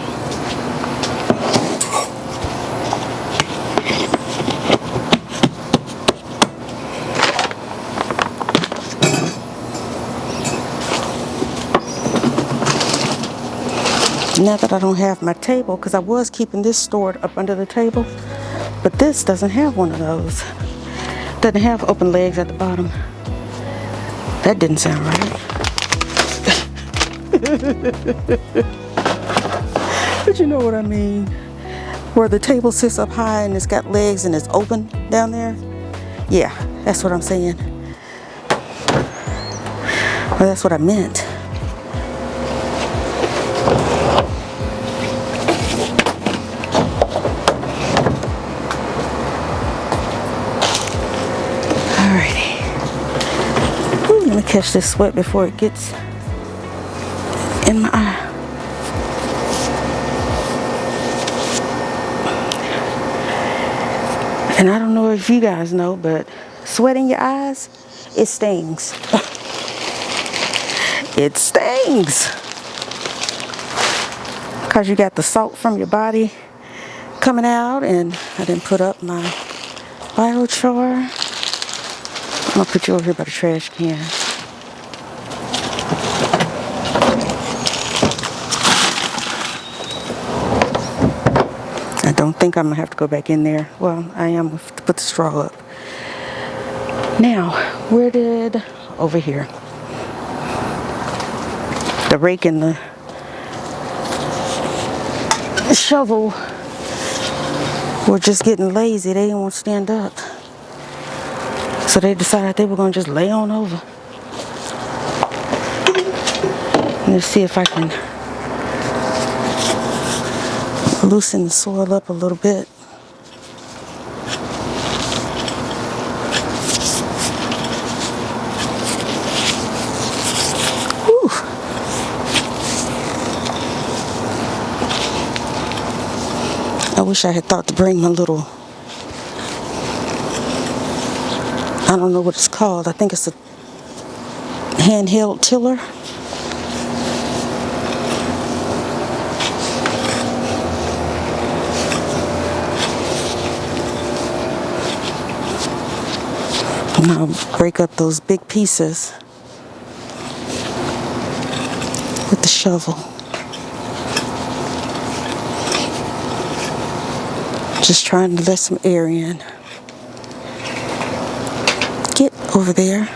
Now that I don't have my table, because I was keeping this stored up under the table, but this doesn't have one of those. Doesn't have open legs at the bottom. That didn't sound right. But you know what I mean. Where the table sits up high and it's got legs and it's open down there. Yeah, that's what I'm saying. Well, that's what I meant. Let me catch this sweat before it gets in my eye. And I don't know if you guys know, but sweat in your eyes, it stings. It stings. Because you got the salt from your body coming out, and I didn't put up my biochar. I'm going to put you over here by the trash can. I don't think I'm going to have to go back in there. Well, I am going to put the straw up. Now, over here. The rake and the shovel were just getting lazy. They didn't want to stand up. So they decided they were going to just lay on over. Let's see if I can loosen the soil up a little bit. Whew. I wish I had thought to bring my little, I don't know what it's called. I think it's a handheld tiller. And I'll break up those big pieces with the shovel. Just trying to let some air in. Get over there.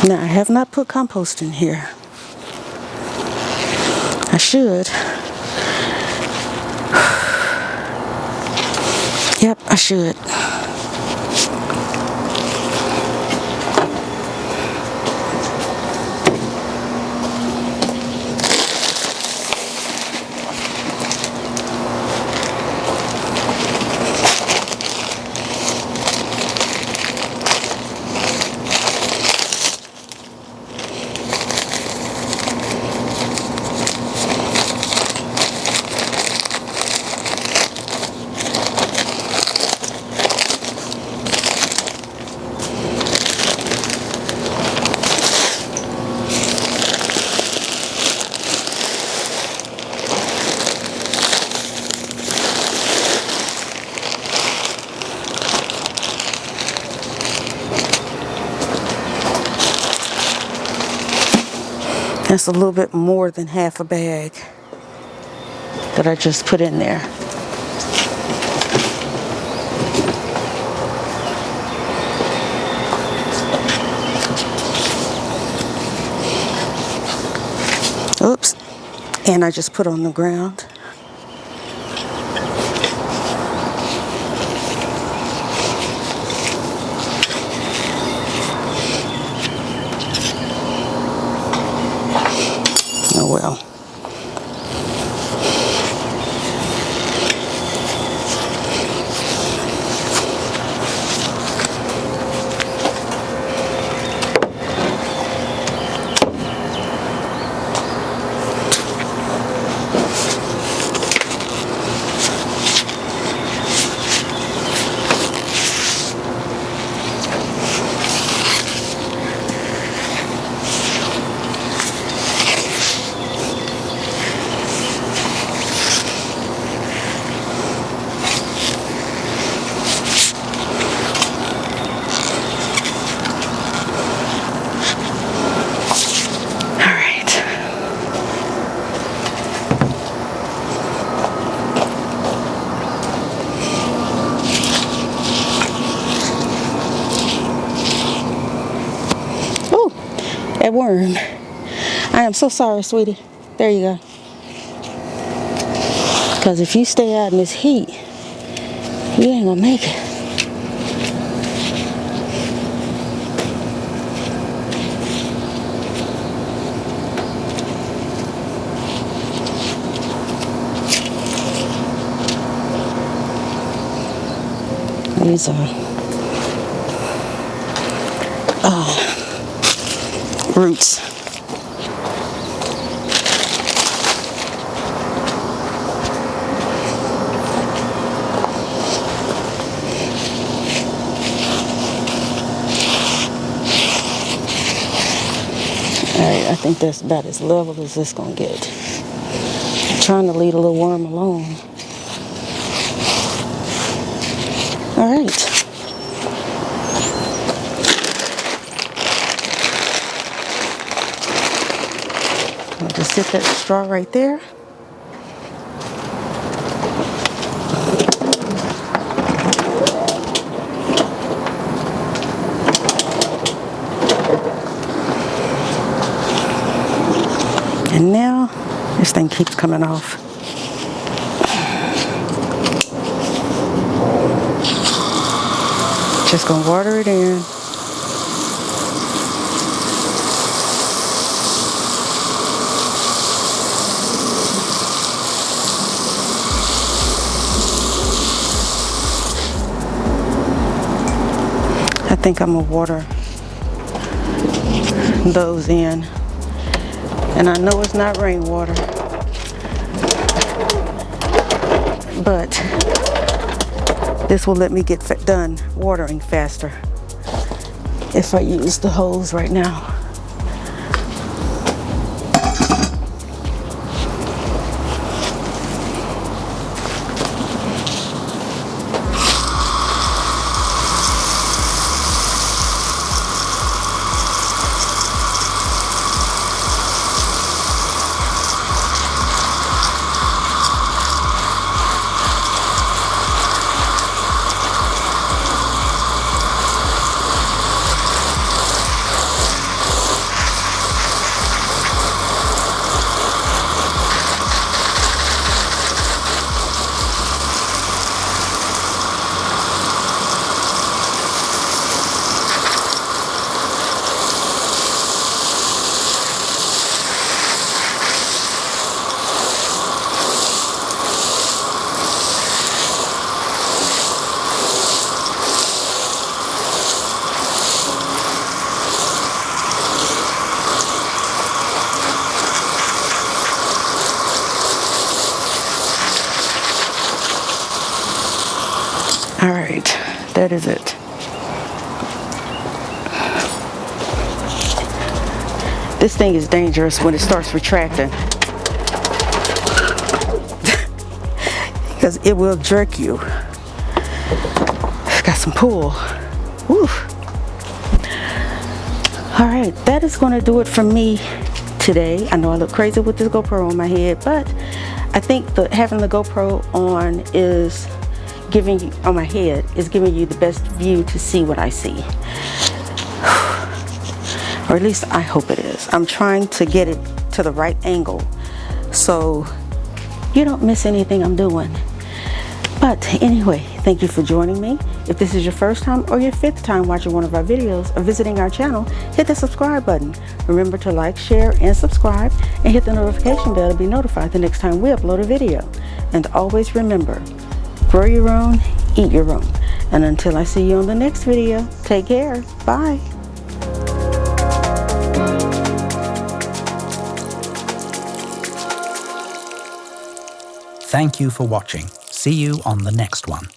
Now, I have not put compost in here. I should. Yep, I should. That's a little bit more than half a bag that I just put in there. Oops. And I just put on the ground. Oh well. That worm. I am so sorry, sweetie. There you go. Because if you stay out in this heat, you ain't gonna make it. These are roots. Alright, I think that's about as level as this gonna get. I'm trying to leave a little worm alone. Alright. I'll just sit that straw right there. And now, this thing keeps coming off. Just gonna water it in. I think I'm gonna water those in. And I know it's not rainwater, but this will let me get done watering faster if I use the hose right now. All right, that is it. This thing is dangerous when it starts retracting because it will jerk you. It's got some pull. Woo. All right, that is going to do it for me today. I know I look crazy with this GoPro on my head, but I think having the GoPro on is giving you, on my head, is giving you the best view to see what I see. Or at least I hope it is. I'm trying to get it to the right angle so you don't miss anything I'm doing. But anyway, thank you for joining me. If this is your first time or your 5th time watching one of our videos or visiting our channel, hit the subscribe button. Remember to like, share, and subscribe, and hit the notification bell to be notified the next time we upload a video. And always remember, grow your own, eat your own. And until I see you on the next video, take care. Bye. Thank you for watching. See you on the next one.